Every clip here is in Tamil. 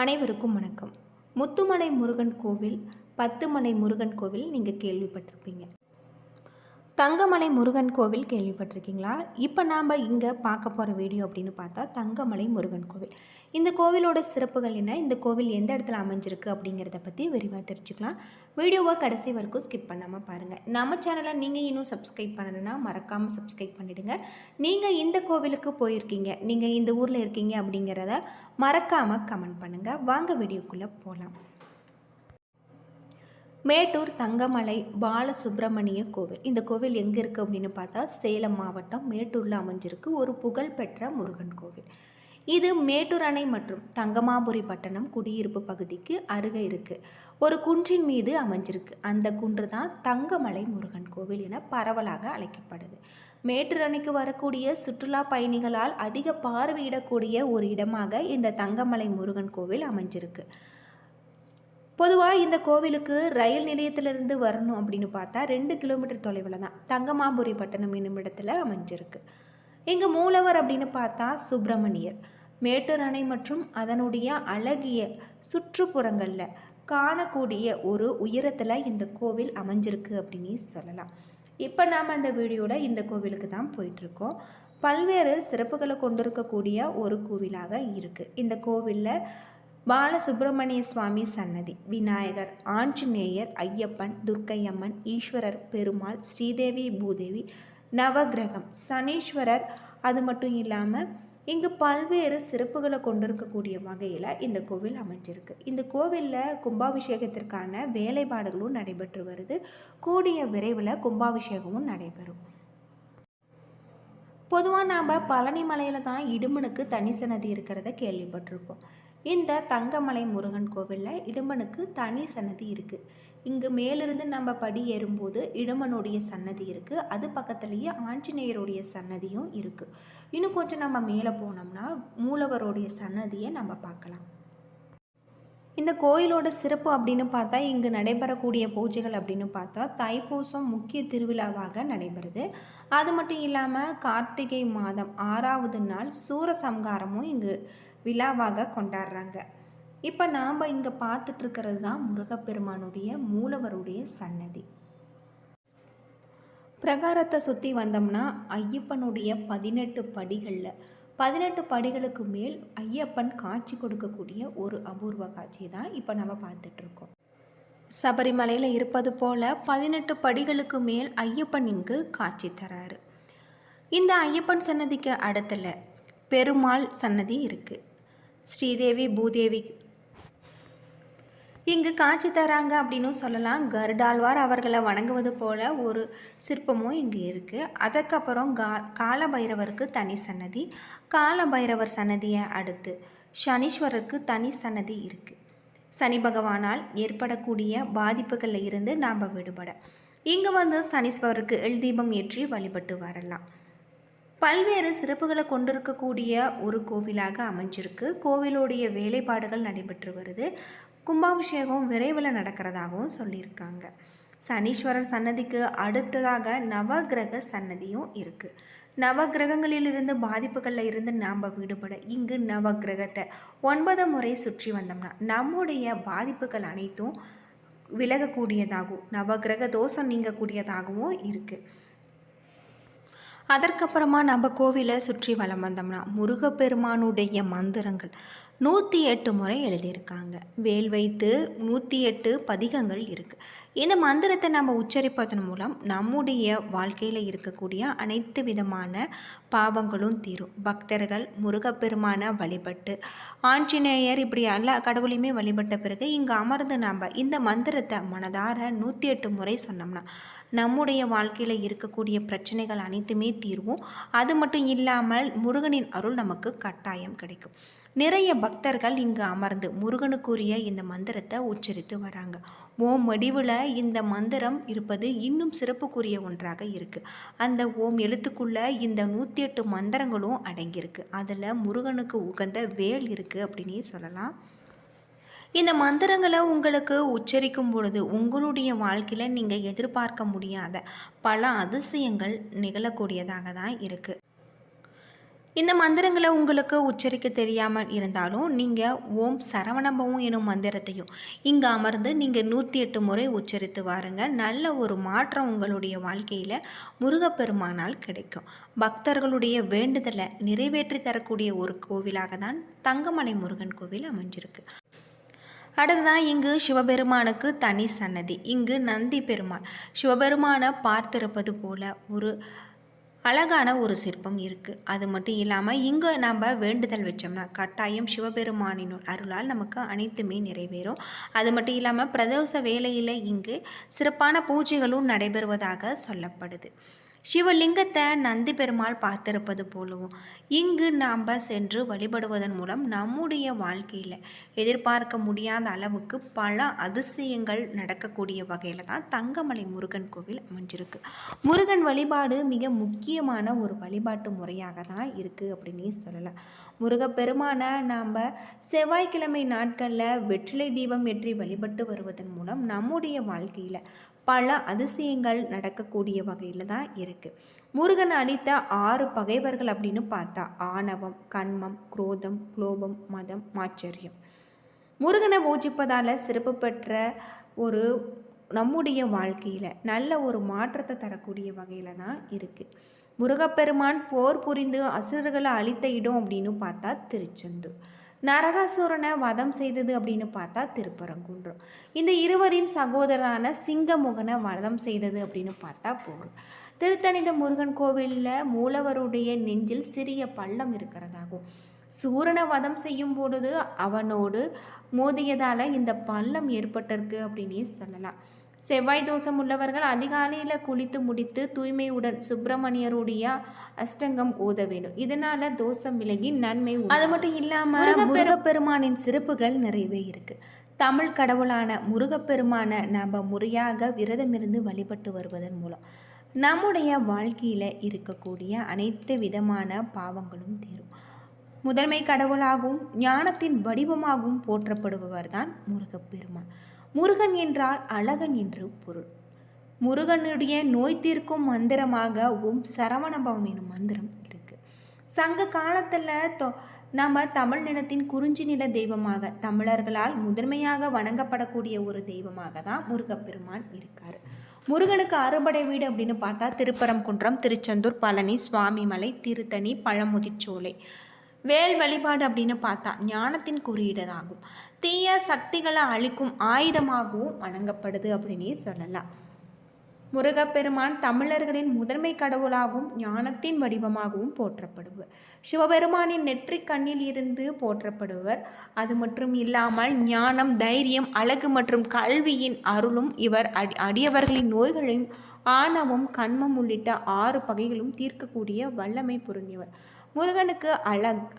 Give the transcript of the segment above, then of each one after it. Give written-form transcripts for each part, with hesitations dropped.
அனைவருக்கும் வணக்கம். முத்துமலை முருகன் கோவில், பத்துமலை முருகன் கோவில் நீங்கள் கேள்விப்பட்டிருப்பீங்க. தங்கமலை முருகன் கோவில் கேள்விப்பட்டிருக்கீங்களா? இப்போ நாம் இங்கே பார்க்க போகிற வீடியோ அப்படின்னு பார்த்தா தங்கமலை முருகன் கோவில். இந்த கோவிலோட சிறப்புகள் என்ன, இந்த கோவில் எந்த இடத்துல அமைஞ்சிருக்கு அப்படிங்கிறத பற்றி விரிவாக தெரிஞ்சுக்கலாம். வீடியோவை கடைசி வரைக்கும் ஸ்கிப் பண்ணாமல் பாருங்கள். நம்ம சேனலை நீங்கள் இன்னும் சப்ஸ்கிரைப் பண்ணணுன்னா மறக்காமல் சப்ஸ்கிரைப் பண்ணிவிடுங்க. நீங்கள் இந்த கோவிலுக்கு போயிருக்கீங்க, நீங்கள் இந்த ஊரில் இருக்கீங்க அப்படிங்கிறத மறக்காமல் கமெண்ட் பண்ணுங்கள். வாங்க வீடியோக்குள்ளே போகலாம். மேட்டூர் தங்கமலை பாலசுப்ரமணிய கோவில். இந்த கோவில் எங்கே இருக்குது அப்படின்னு பார்த்தா சேலம் மாவட்டம் மேட்டூரில் அமைஞ்சிருக்கு ஒரு புகழ்பெற்ற முருகன் கோவில். இது மேட்டூர் அணை மற்றும் தங்கமாபுரி பட்டணம் குடியிருப்பு பகுதிக்கு அருகே இருக்குது. ஒரு குன்றின் மீது அமைஞ்சிருக்கு. அந்த குன்று தான் தங்கமலை முருகன் கோவில் என பரவலாக அழைக்கப்படுது. மேட்டூர் அணைக்கு வரக்கூடிய சுற்றுலா பயணிகளால் அதிக பார்வையிடக்கூடிய ஒரு இடமாக இந்த தங்கமலை முருகன் கோவில் அமைஞ்சிருக்கு. பொதுவாக இந்த கோவிலுக்கு ரயில் நிலையத்திலிருந்து வரணும் அப்படின்னு பார்த்தா 2 கிலோமீட்டர் தொலைவில் தான் தங்கமாபுரி பட்டணம் என்னும் இடத்துல அமைஞ்சிருக்கு. இங்கே மூலவர் அப்படின்னு பார்த்தா சுப்பிரமணியர். மேட்டூர் அணை மற்றும் அதனுடைய அழகிய சுற்றுப்புறங்களில் காணக்கூடிய ஒரு உயரத்தில் இந்த கோவில் அமைஞ்சிருக்கு அப்படின்னு சொல்லலாம். இப்போ நாம் அந்த வீடியோவில் இந்த கோவிலுக்கு தான் போயிட்டுருக்கோம். பல்வேறு சிறப்புகளை கொண்டிருக்கக்கூடிய ஒரு கோவிலாக இருக்குது. இந்த கோவிலில் பாலசுப்ரமணிய சுவாமி சன்னதி, விநாயகர், ஆஞ்சநேயர், ஐயப்பன், துர்க்கையம்மன், ஈஸ்வரர், பெருமாள், ஸ்ரீதேவி பூதேவி, நவகிரகம், சனீஸ்வரர், அது மட்டும் இல்லாமல் இங்கு பல்வேறு சிறப்புகளை கொண்டிருக்கக்கூடிய வகையில் இந்த கோவில் அமைஞ்சிருக்கு. இந்த கோவிலில் கும்பாபிஷேகத்திற்கான வேலைப்பாடுகளும் நடைபெற்று வருது. கூடிய விரைவில் கும்பாபிஷேகமும் நடைபெறும். பொதுவாக நாம் பழனி மலையில் தான் இடுமனுக்கு தனி சன்னதி இருக்கிறத கேள்விப்பட்டிருப்போம். இந்த தங்கமலை முருகன் கோவிலில் இடுமனுக்கு தனி சன்னதி இருக்குது. இங்கு மேலிருந்து நம்ம படி ஏறும்போது இடுமனுடைய சன்னதி இருக்குது. அது பக்கத்துலேயே ஆஞ்சநேயருடைய சன்னதியும் இருக்குது. இன்னும் கொஞ்சம் நம்ம மேலே போனோம்னா மூலவருடைய சன்னதியை நம்ம பார்க்கலாம். இந்த கோயிலோட சிறப்பு அப்படின்னு பார்த்தா இங்கு நடைபெறக்கூடிய பூஜைகள் அப்படின்னு பார்த்தா தைப்பூசம் முக்கிய திருவிழாவாக நடைபெறுது. அது மட்டும் இல்லாமல் கார்த்திகை மாதம் 6வது நாள் சூரசம்ஹாரமும் இங்கு விழாவாக கொண்டாடுறாங்க. இப்போ நாம் இங்கே பார்த்துட்ருக்கிறது தான் முருகப்பெருமானுடைய மூலவருடைய சன்னதி. பிரகாரத்தை சுற்றி வந்தோம்னா ஐயப்பனுடைய 18 படிகளில் 18 படிகளுக்கு மேல் ஐயப்பன் காட்சி கொடுக்கக்கூடிய ஒரு அபூர்வ காட்சி தான் இப்போ நம்ம பார்த்துட்ருக்கோம். சபரிமலையில் இருப்பது போல் 18 படிகளுக்கு மேல் ஐயப்பன் இங்கு காட்சி தராரு. இந்த ஐயப்பன் சன்னதிக்கு அடுத்தில் பெருமாள் சன்னதி இருக்குது. ஸ்ரீதேவி பூதேவி இங்கு காட்சி தராங்க அப்படின்னு சொல்லலாம். கருடாழ்வார் அவர்களை வணங்குவது போல் ஒரு சிற்பமும் இங்கே இருக்குது. அதுக்கப்புறம் காலபைரவருக்கு தனி சன்னதி, காலபைரவர் சன்னதியை அடுத்து சனீஸ்வரருக்கு தனி சன்னதி இருக்குது. சனி பகவானால் ஏற்படக்கூடிய பாதிப்புகளில் இருந்து நாம் விடுபட இங்கே வந்து சனீஸ்வரருக்கு எல்தீபம் ஏற்றி வழிபட்டு வரலாம். பல்வேறு சிறப்புகளை கொண்டிருக்கக்கூடிய ஒரு கோவிலாக அமைஞ்சிருக்கு. கோவிலுடைய வேலைப்பாடுகள் நடைபெற்று வருது. கும்பாபிஷேகம் விரைவில் நடக்கிறதாகவும் சொல்லியிருக்காங்க. சனீஸ்வரர் சன்னதிக்கு அடுத்ததாக நவகிரக சன்னதியும் இருக்குது. நவகிரகங்களிலிருந்து பாதிப்புகளில் இருந்து நாம் விடுபட இங்கு நவகிரகத்தை 9 முறை சுற்றி வந்தோம்னா நம்முடைய பாதிப்புகள் அனைத்தும் விலகக்கூடியதாகவும் நவகிரக தோஷம் நீங்கக்கூடியதாகவும் இருக்குது. அதற்கப்புறமா நம்ம கோவிலை சுற்றி வலம் வந்தோம்னா முருகப்பெருமானுடைய மந்திரங்கள் 108 முறை எழுதியிருக்காங்க. வேல் வைத்து 108 பதிகங்கள் இருக்குது. இந்த மந்திரத்தை நம்ம உச்சரிப்பதன் மூலம் நம்முடைய வாழ்க்கையில் இருக்கக்கூடிய அனைத்து விதமான பாவங்களும் தீரும். பக்தர்கள் முருகப்பெருமான வழிபட்டு ஆஞ்சநேயர் இப்படி எல்லா கடவுளையுமே வழிபட்ட பிறகு இங்கே அமர்ந்து நம்ம இந்த மந்திரத்தை மனதார 108 முறை சொன்னோம்னா நம்முடைய வாழ்க்கையில் இருக்கக்கூடிய பிரச்சனைகள் அனைத்துமே தீர்வும். அது மட்டும் இல்லாமல் முருகனின் அருள் நமக்கு கட்டாயம் கிடைக்கும். நிறைய பக்தர்கள் இங்கு அமர்ந்து முருகனுக்குரிய இந்த மந்திரத்தை உச்சரித்து வராங்க. ஓம் வடிவில் இந்த மந்திரம் இருப்பது இன்னும் சிறப்புக்குரிய ஒன்றாக இருக்குது. அந்த ஓம் எழுத்துக்குள்ள இந்த 108 மந்திரங்களும் அடங்கியிருக்கு. அதில் முருகனுக்கு உகந்த வேல் இருக்குது அப்படின்னே சொல்லலாம். இந்த மந்திரங்களை உங்களுக்கு உச்சரிக்கும் பொழுது உங்களுடைய வாழ்க்கையில் நீங்கள் எதிர்பார்க்க முடியாத பல அதிசயங்கள் நிகழக்கூடியதாக தான் இருக்குது. இந்த மந்திரங்களை உங்களுக்கு உச்சரிக்க தெரியாமல் இருந்தாலும் நீங்கள் ஓம் சரவணபவம் எனும் மந்திரத்தையும் இங்கே அமர்ந்து நீங்கள் 108 முறை உச்சரித்து வாருங்க. நல்ல ஒரு மாற்றம் உங்களுடைய வாழ்க்கையில் முருகப்பெருமானால் கிடைக்கும். பக்தர்களுடைய வேண்டுதலை நிறைவேற்றி தரக்கூடிய ஒரு கோவிலாக தான் தங்கமலை முருகன் கோவில் அமைஞ்சிருக்கு. அடுத்ததான் இங்கு சிவபெருமானுக்கு தனி சன்னதி. இங்கு நந்தி பெருமாள் சிவபெருமானை பார்த்திருப்பது போல ஒரு அழகான ஒரு சிற்பம் இருக்குது. அது மட்டும் இல்லாமல் இங்கே நம்ம வேண்டுதல் வச்சோம்னா கட்டாயம் சிவபெருமானின் அருளால் நமக்கு அனைத்துமே நிறைவேறும். அது மட்டும் இல்லாமல் பிரதோஷ வேளையில் இங்கு சிறப்பான பூஜைகளும் நடைபெறுவதாக சொல்லப்படுது. சிவலிங்கத்தை நந்தி பெருமாள் பார்த்திருப்பது போலவும் இங்கு நாம் சென்று வழிபடுவதன் மூலம் நம்முடைய வாழ்க்கையில் எதிர்பார்க்க முடியாத அளவுக்கு பல அதிசயங்கள் நடக்கக்கூடிய வகையில் தான் தங்கமலை முருகன் கோவில் அமைஞ்சிருக்கு. முருகன் வழிபாடு மிக முக்கியமான ஒரு வழிபாட்டு முறையாக தான் இருக்குது அப்படின்னே சொல்லலாம். முருகப்பெருமானை நாம் செவ்வாய்க்கிழமை நாட்களில் வெற்றிலை தீபம் ஏற்றி வழிபட்டு வருவதன் மூலம் நம்முடைய வாழ்க்கையில் பல அதிசயங்கள் நடக்கக்கூடிய வகையில் தான் இருக்குது. முருகன் அளித்த 6 பகைவர்கள் அப்படின்னு பார்த்தா ஆணவம், கண்மம், குரோதம், கோபம், மதம், மாச்சரியம். முருகனை பூஜிப்பதால் சிறப்பு பெற்ற ஒரு நம்முடைய வாழ்க்கையில் நல்ல ஒரு மாற்றத்தை தரக்கூடிய வகையில் தான் இருக்குது. முருகப்பெருமான் போர் புரிந்து அசுரர்களை அழித்த இடம் அப்படின்னு பார்த்தா திருச்செந்தூர். நரகாசுரனை வதம் செய்தது அப்படின்னு பார்த்தா திருப்பரங்குன்றம். இந்த இருவரின் சகோதரரான சிங்கமுகனை வதம் செய்தது அப்படின்னு பார்த்தா போர். திருத்தணிந்த முருகன் கோவிலில் மூலவருடைய நெஞ்சில் சிறிய பள்ளம் இருக்கிறதாகும். சூரனை வதம் செய்யும் பொழுது அவனோடு மோதியதால் இந்த பள்ளம் ஏற்பட்டிருக்கு அப்படின்னே சொல்லலாம். செவ்வாய் தோஷம் உள்ளவர்கள் அதிகாலையில் குளித்து முடித்து தூய்மையுடன் சுப்பிரமணியருடைய அஷ்டங்கம் ஓத வேண்டும். இதனால தோஷம் விலகி நன்மை. அது மட்டும் இல்லாமல் முருகப்பெருமானின் சிறப்புகள் நிறையவே இருக்கு. தமிழ் கடவுளான முருகப்பெருமான நாம் முறையாக விரதமிருந்து வழிபட்டு வருவதன் மூலம் நம்முடைய வாழ்க்கையில் இருக்கக்கூடிய அனைத்து விதமான பாவங்களும் தீரும். முதன்மை கடவுளாகவும் ஞானத்தின் வடிவமாகவும் போற்றப்படுபவர் தான் முருகப்பெருமான். முருகன் என்றால் அழகன் என்று பொருள். முருகனுடைய நோய் தீர்க்கும் மந்திரமாக ஓம் சரவணபவம் எனும் மந்திரம் இருக்குது. சங்க காலத்தில் நம்ம தமிழ் நிலத்தின் குறிஞ்சி நில தெய்வமாக தமிழர்களால் முதன்மையாக வணங்கப்படக்கூடிய ஒரு தெய்வமாக தான் முருகப்பெருமான் இருக்கார். முருகனுக்கு அறுபடை வீடு அப்படின்னு பார்த்தா திருப்பரங்குன்றம், திருச்செந்தூர், பழனி, சுவாமிமலை, திருத்தணி, பழமுதிர்ச்சோலை. வேல் வழிபாடு அப்படின்னு பார்த்தா ஞானத்தின் குறியீடாகும். தீய சக்திகளை அழிக்கும் ஆயுதமாகவும் வணங்கப்படுது அப்படின்னே சொல்லலாம். முருகப்பெருமான் தமிழர்களின் முதன்மை கடவுளாகவும் ஞானத்தின் வடிவமாகவும் போற்றப்படுவர். சிவபெருமானின் நெற்றிக் கண்ணில் இருந்து போற்றப்படுவர். அது மட்டும் இல்லாமல் ஞானம், தைரியம், அழகு மற்றும் கல்வியின் அருளும் இவர் அடியவர்களின் நோய்களையும் ஆணவம், கண்மம் உள்ளிட்ட 6 பகைகளும் தீர்க்கக்கூடிய வல்லமை பொருந்தியவர். முருகனுக்கு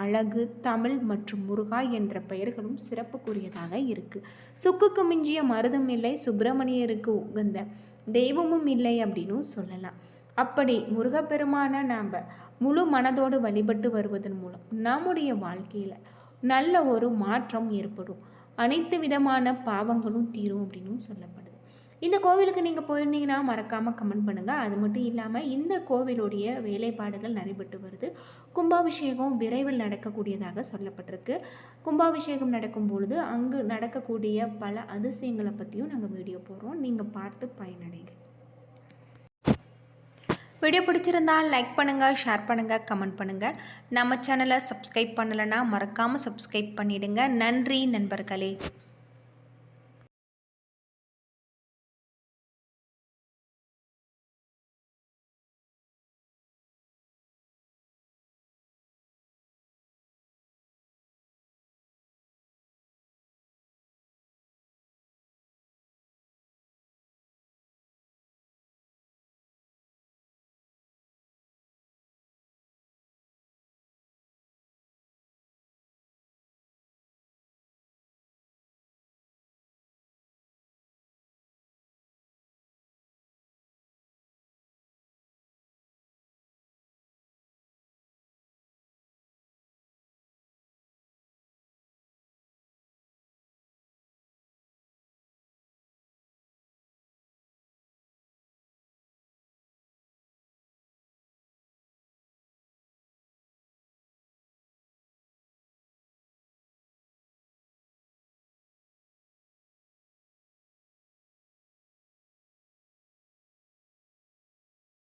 அழகு, தமிழ் மற்றும் முருகா என்ற பெயர்களும் சிறப்புக்குரியதாக இருக்கு. சுக்குக்கு மிஞ்சிய மருதும் இல்லை, சுப்பிரமணியருக்கு உகந்த தெய்வமும் இல்லை அப்படின்னு சொல்லலாம். அப்படி முருகப்பெருமான நாம் முழு மனதோடு வழிபட்டு வருவதன் மூலம் நம்முடைய வாழ்க்கையில் நல்ல ஒரு மாற்றம் ஏற்படும். அனைத்து விதமான பாவங்களும் தீரும் அப்படின்னு சொல்லப்படுது. இந்த கோவிலுக்கு நீங்கள் போயிருந்தீங்கன்னா மறக்காமல் கமெண்ட் பண்ணுங்கள். அது மட்டும் இல்லாமல் இந்த கோவிலுடைய வேலைப்பாடுகள் நடைபெற்று வருது. கும்பாபிஷேகம் விரைவில் நடக்கக்கூடியதாக சொல்லப்பட்டிருக்கு. கும்பாபிஷேகம் நடக்கும் பொழுது அங்கு நடக்கக்கூடிய பல அதிசயங்களை பற்றியும் நாங்கள் வீடியோ போடுறோம். நீங்கள் பார்த்து பயனடைங்க. வீடியோ பிடிச்சிருந்தால் லைக் பண்ணுங்கள், ஷேர் பண்ணுங்கள், கமெண்ட் பண்ணுங்கள். நம்ம சேனலை சப்ஸ்கிரைப் பண்ணலைன்னா மறக்காமல் சப்ஸ்கிரைப் பண்ணிவிடுங்க. நன்றி நண்பர்களே.